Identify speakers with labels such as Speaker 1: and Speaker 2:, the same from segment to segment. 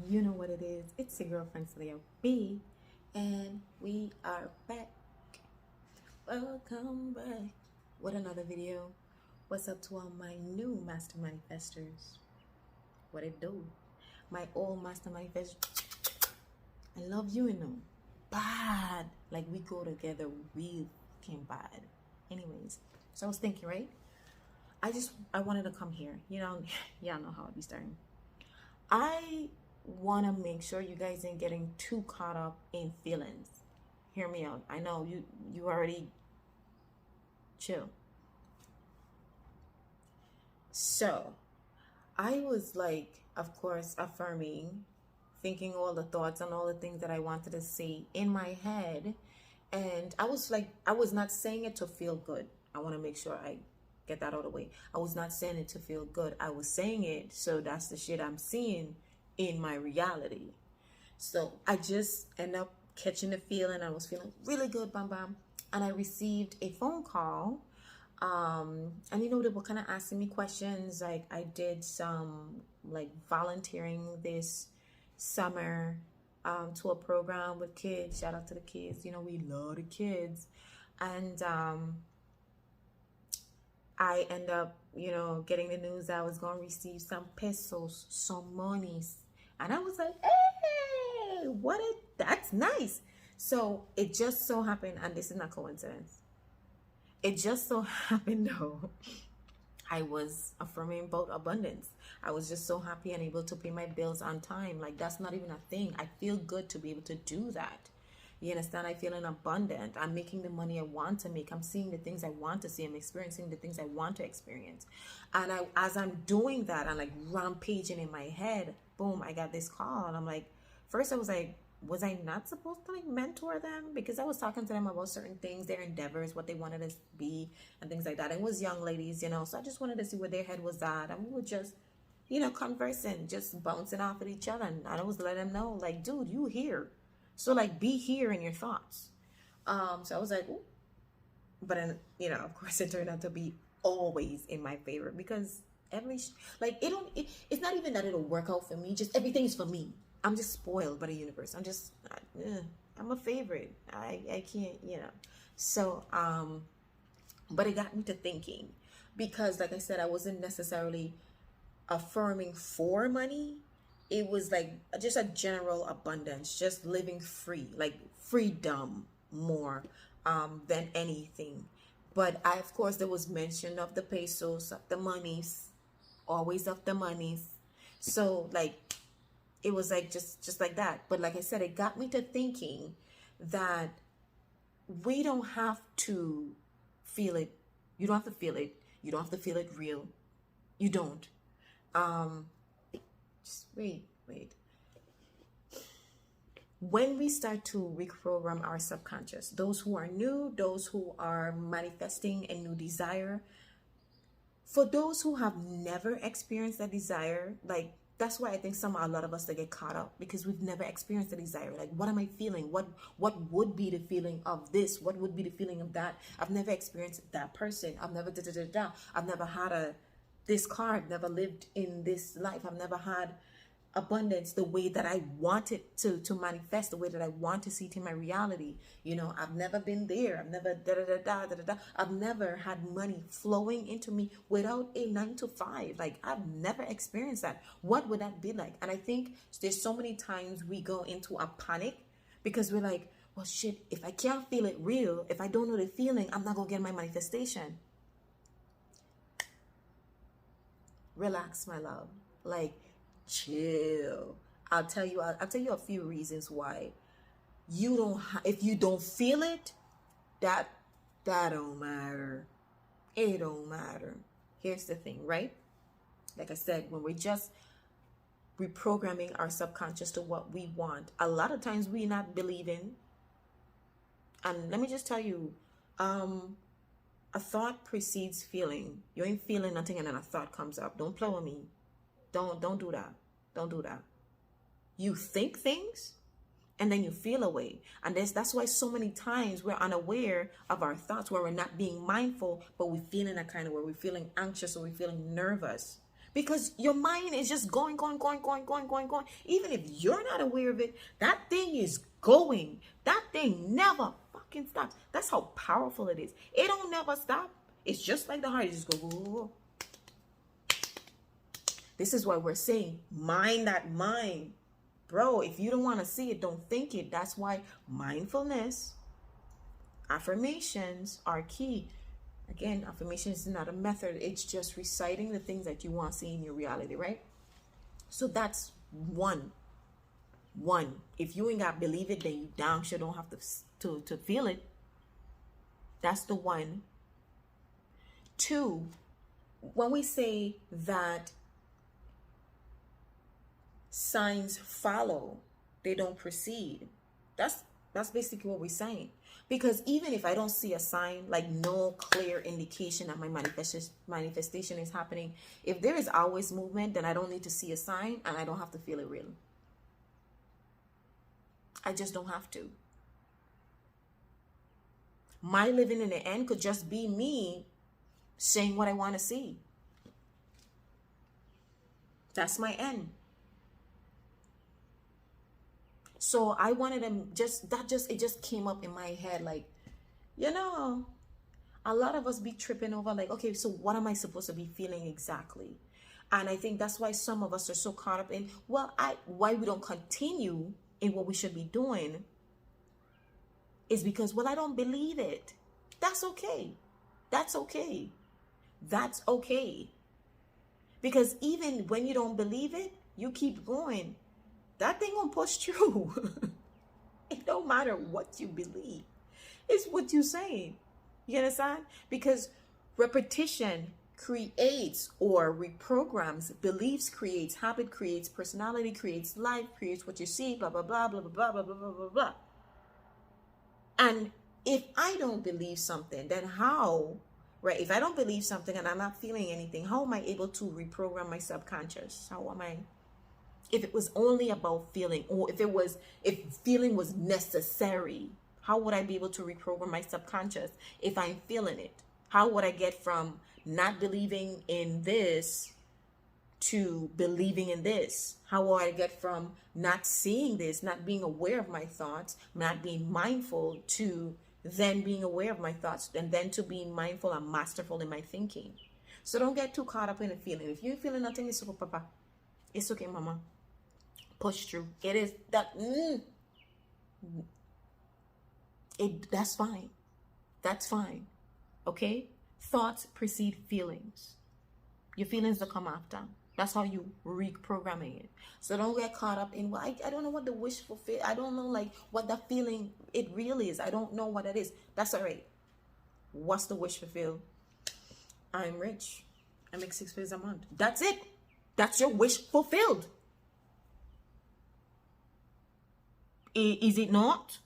Speaker 1: You know what it is. It's your girlfriend Celia B, and we are back. Welcome back with another video. What's up to all my new master manifestors? What it do? My old master manifestors, I love you, bad. Like we go together real fucking bad. Anyways, so I was thinking, right? I wanted to come here. Y'all know how I be starting. I want to make sure you guys ain't getting too caught up in feelings. Hear me out. I know you already chill. So, I was like, of course, affirming, thinking all the thoughts and all the things that I wanted to say in my head. And I was like, I was not saying it to feel good. I want to make sure I get that out of the way. I was not saying it to feel good. I was saying it so that's the shit I'm seeing in my reality. So I just end up catching the feeling. I was feeling really good, bam bam. And I received a phone call. And they were kind of asking me questions. Like I did some like volunteering this summer to a program with kids. Shout out to the kids. We love the kids. And I end up, getting the news that I was going to receive some pesos, some monies. And I was like, hey, that's nice. So it just so happened, and this is not coincidence. It just so happened though, I was affirming about abundance. I was just so happy and able to pay my bills on time. Like that's not even a thing. I feel good to be able to do that. You understand? I feel abundant. I'm making the money I want to make. I'm seeing the things I want to see. I'm experiencing the things I want to experience. And as I'm doing that, I'm like rampaging in my head. Boom, I got this call. And I'm like, first I was like, was I not supposed to like mentor them? Because I was talking to them about certain things, their endeavors, what they wanted to be and things like that. And it was young ladies, so I just wanted to see where their head was at. And we were just, conversing, just bouncing off at each other. And I was letting them know, like, dude, you here. So like be here in your thoughts. So I was like, ooh. But then, of course it turned out to be always in my favor because it's not even that it'll work out for me, just everything's for me. I'm just spoiled by the universe. I'm a favorite. I can't, So, but it got me to thinking because like I said, I wasn't necessarily affirming for money. It was like just a general abundance, just living free, like freedom more than anything. But of course, there was mention of the pesos, of the monies, always of the monies. So like, it was like just like that. But like I said, it got me to thinking that we don't have to feel it. You don't have to feel it. You don't have to feel it real. You don't. Just wait. When we start to reprogram our subconscious, those who are new, those who are manifesting a new desire, for those who have never experienced a desire, like that's why I think a lot of us that get caught up because we've never experienced a desire. Like, what am I feeling? What would be the feeling of this? What would be the feeling of that? I've never experienced that person. I've never I've never had this car. I've never lived in this life. I've never had abundance the way that I want it to manifest, the way that I want to see it in my reality. I've never been there. I've never I've never had money flowing into me without a 9 to 5. Like I've never experienced that. What would that be like? And I think there's so many times we go into a panic because we're like, well shit, if I can't feel it real, if I don't know the feeling, I'm not gonna get my manifestation. Relax, my love. Like chill. I'll tell you a few reasons why you don't if you don't feel it, that don't matter. It don't matter. Here's the thing, right? Like I said, when we're just reprogramming our subconscious to what we want, a lot of times we're not believing. And let me just tell you, a thought precedes feeling. You ain't feeling nothing and then a thought comes up. Don't play with me. Don't do that. Don't do that. You think things and then you feel a way. And that's why so many times we're unaware of our thoughts, where we're not being mindful, but we're feeling a kind of where we're feeling anxious or we're feeling nervous because your mind is just going, going, going, going, going, going, going. Even if you're not aware of it, that thing is going. That thing never fucking stops. That's how powerful it is. It don't never stop. It's just like the heart. It just go, go, go, go. This is why we're saying, mind that mind. Bro, if you don't want to see it, don't think it. That's why mindfulness, affirmations are key. Again, affirmation is not a method. It's just reciting the things that you want to see in your reality, right? So that's one. If you ain't got to believe it, then you damn sure don't have to feel it. That's the one. Two, when we say that signs follow, they don't precede. That's basically what we're saying. Because even if I don't see a sign, like no clear indication that my manifestation is happening, if there is always movement, then I don't need to see a sign and I don't have to feel it real. I just don't have to. My living in the end could just be me saying what I want to see. That's my end. So I wanted them it just came up in my head, like, you know, a lot of us be tripping over like, okay, so what am I supposed to be feeling exactly? And I think that's why some of us are so caught up in, why we don't continue in what we should be doing is because, I don't believe it. That's okay. That's okay. That's okay. Because even when you don't believe it, you keep going. That thing gonna push through. It don't matter what you believe. It's what you're saying. You understand? Because repetition creates or reprograms, beliefs creates, habit creates, personality creates, life creates what you see, blah, blah, blah, blah, blah, blah, blah, blah, blah, blah. And if I don't believe something, then how, right? If I don't believe something and I'm not feeling anything, how am I able to reprogram my subconscious? How am I? If it was only about feeling, or if feeling was necessary, how would I be able to reprogram my subconscious if I'm feeling it? How would I get from not believing in this to believing in this? How will I get from not seeing this, not being aware of my thoughts, not being mindful, to then being aware of my thoughts, and then to being mindful and masterful in my thinking? So don't get too caught up in a feeling. If you're feeling nothing, it's okay, papa. It's okay, mama. Push through. It is that. That's fine. That's fine. Okay? Thoughts precede feelings. Your feelings will come after. That's how you reprogramming it. So don't get caught up in, I don't know what the wish fulfill. I don't know like what the feeling it really is. I don't know what it is. That's all right. What's the wish fulfill? I'm rich. I make 6 figures a month. That's it. That's your wish fulfilled. Is it not?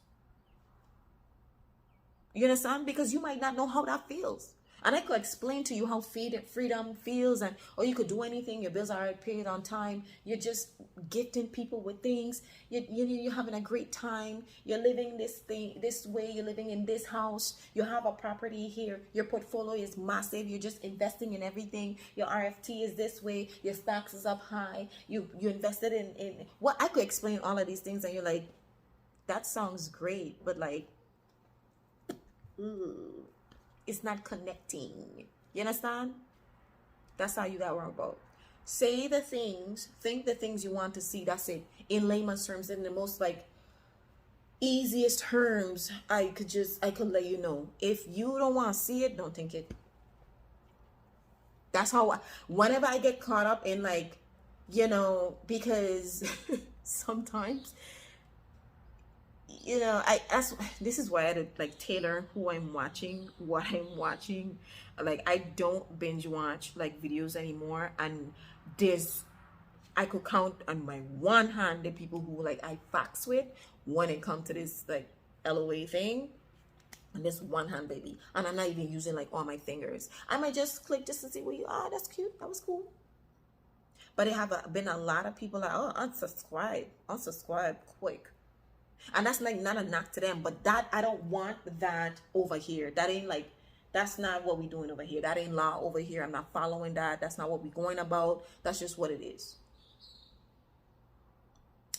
Speaker 1: You understand? Because you might not know how that feels. And I could explain to you how freedom feels, and or you could do anything. Your bills are paid on time. You're just gifting people with things. You're having a great time. You're living this way. You're living in this house. You have a property here. Your portfolio is massive. You're just investing in everything. Your RFT is this way. Your stocks is up high. You invested in what I could explain all of these things, and you're like, that sounds great, but like, it's not connecting. You understand? That's how you got wrong about. Say the things, think the things you want to see. That's it. In layman's terms, in the most like easiest terms, I could let you know. If you don't want to see it, don't think it. That's how whenever I get caught up in like, because sometimes, this is why I had to like tailor who I'm watching, what I'm watching. Like I don't binge watch like videos anymore, and I could count on my one hand the people who like I fax with when it comes to this like LOA thing, and this one hand baby, and I'm not even using like all my fingers. I might just click just to see what that's cute, that was cool. But it have been a lot of people like, unsubscribe quick. And that's like not a knock to them, but that I don't want that over here. That ain't like That's not what we're doing over here. That ain't law over here. I'm not following that. That's not what we're going about. That's just what it is.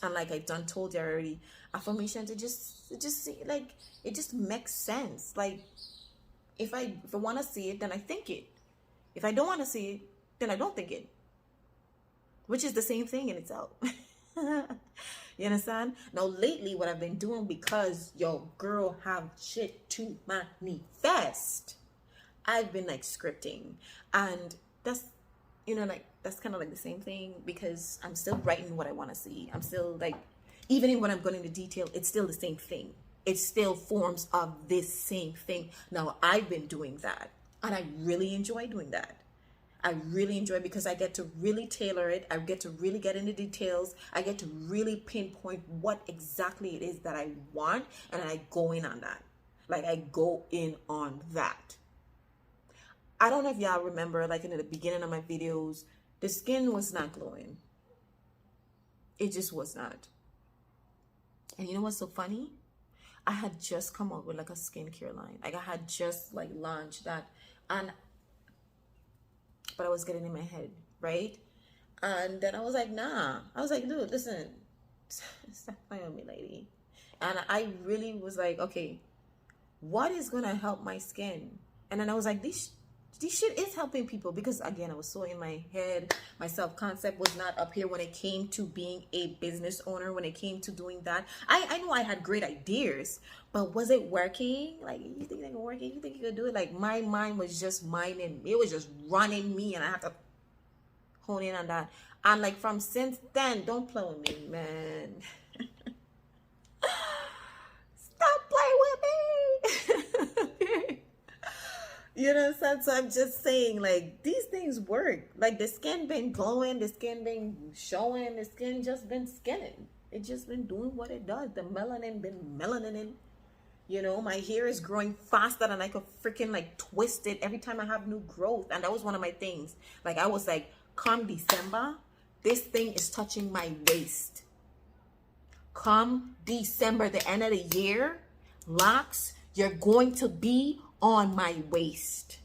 Speaker 1: And like I've done told you already, affirmations, it just like, it just makes sense. Like if I want to see it, then I think it. If I don't want to see it, then I don't think it. Which is the same thing in itself. You understand? Now lately what I've been doing, because your girl have shit to manifest, I've been like scripting. And that's, you know, like that's kind of like the same thing, because I'm still writing what I want to see. I'm still like, even when I'm going into detail, it's still the same thing. It still forms of this same thing. Now I've been doing that, and I really enjoy doing that. I really enjoy it because I get to really tailor it. I get to really get into details. I get to really pinpoint what exactly it is that I want, and I go in on that. Like I go in on that. I don't know if y'all remember, like in the beginning of my videos, the skin was not glowing. It just was not. And you know what's so funny? I had just come out with like a skincare line. Like I had just like launched that, but I was getting in my head, right? And then I was like, nah. I was like, dude, listen, stop playing with me, lady. And I really was like, okay, what is gonna help my skin? And then I was like, this shit is helping people, because again, I was so in my head. My self-concept was not up here when it came to being a business owner, when it came to doing that. I know I had great ideas, but was it working? Like, you think it can work? You think you could do it? Like, my mind was just mining. It was just running me, and I had to hone in on that. And like from since then, don't play with me, man. Stop playing with me. You know what I'm saying? So I'm just saying, like, these things work. Like, the skin been glowing, the skin been showing, the skin just been skinning. It just been doing what it does. The melanin been melanin. You know, my hair is growing faster than I could freaking like twist it every time I have new growth. And that was one of my things. Like, I was like, come December, this thing is touching my waist. Come December, the end of the year, locks, you're going to be on my waist.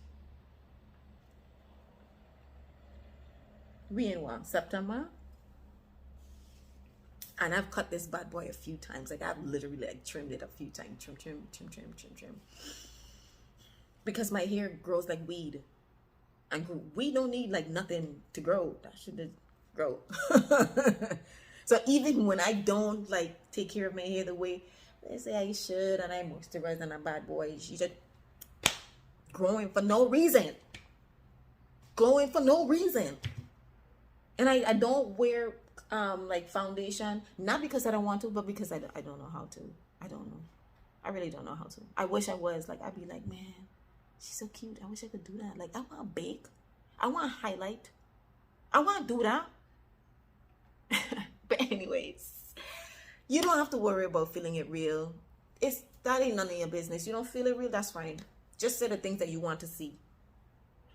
Speaker 1: We in what, September? And I've cut this bad boy a few times. Like, I've literally like trimmed it a few times. Trim. Because my hair grows like weed. And we don't need like nothing to grow. That should just grow. So even when I don't like take care of my hair the way they say I should, and I moisturize and a bad boy, she just growing for no reason. Glowing for no reason. And I don't wear like foundation, not because I don't want to, but because I don't know how to. I don't know. I really don't know how to. I wish I was. Like, I'd be like, man, she's so cute. I wish I could do that. Like, I want to bake. I want to highlight. I want to do that. But anyways, you don't have to worry about feeling it real. That ain't none of your business. You don't feel it real, that's fine. Just say the things that you want to see.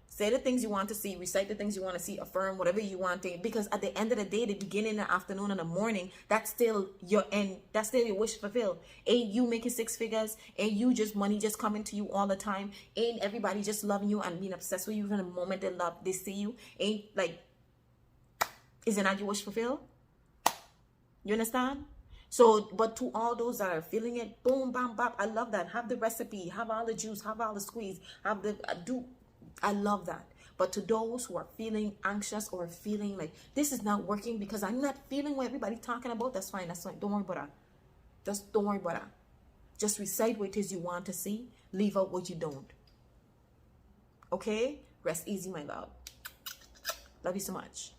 Speaker 1: Say the things you want to see, recite the things you want to see, affirm whatever you want to, because at the end of the day, the beginning, the afternoon, and the morning, that's still your end. That's still your wish fulfilled. Ain't you making six figures? Ain't you just money just coming to you all the time? Ain't everybody just loving you and being obsessed with you from the moment they see you? Ain't like, isn't that your wish fulfilled? You understand? So, but to all those that are feeling it, boom, bam, bam, I love that. Have the recipe, have all the juice, have all the squeeze, have the I love that. But to those who are feeling anxious or feeling like this is not working because I'm not feeling what everybody's talking about, that's fine. That's fine. Don't worry about that. Just don't worry about that. Just recite what it is you want to see. Leave out what you don't. Okay? Rest easy, my love. Love you so much.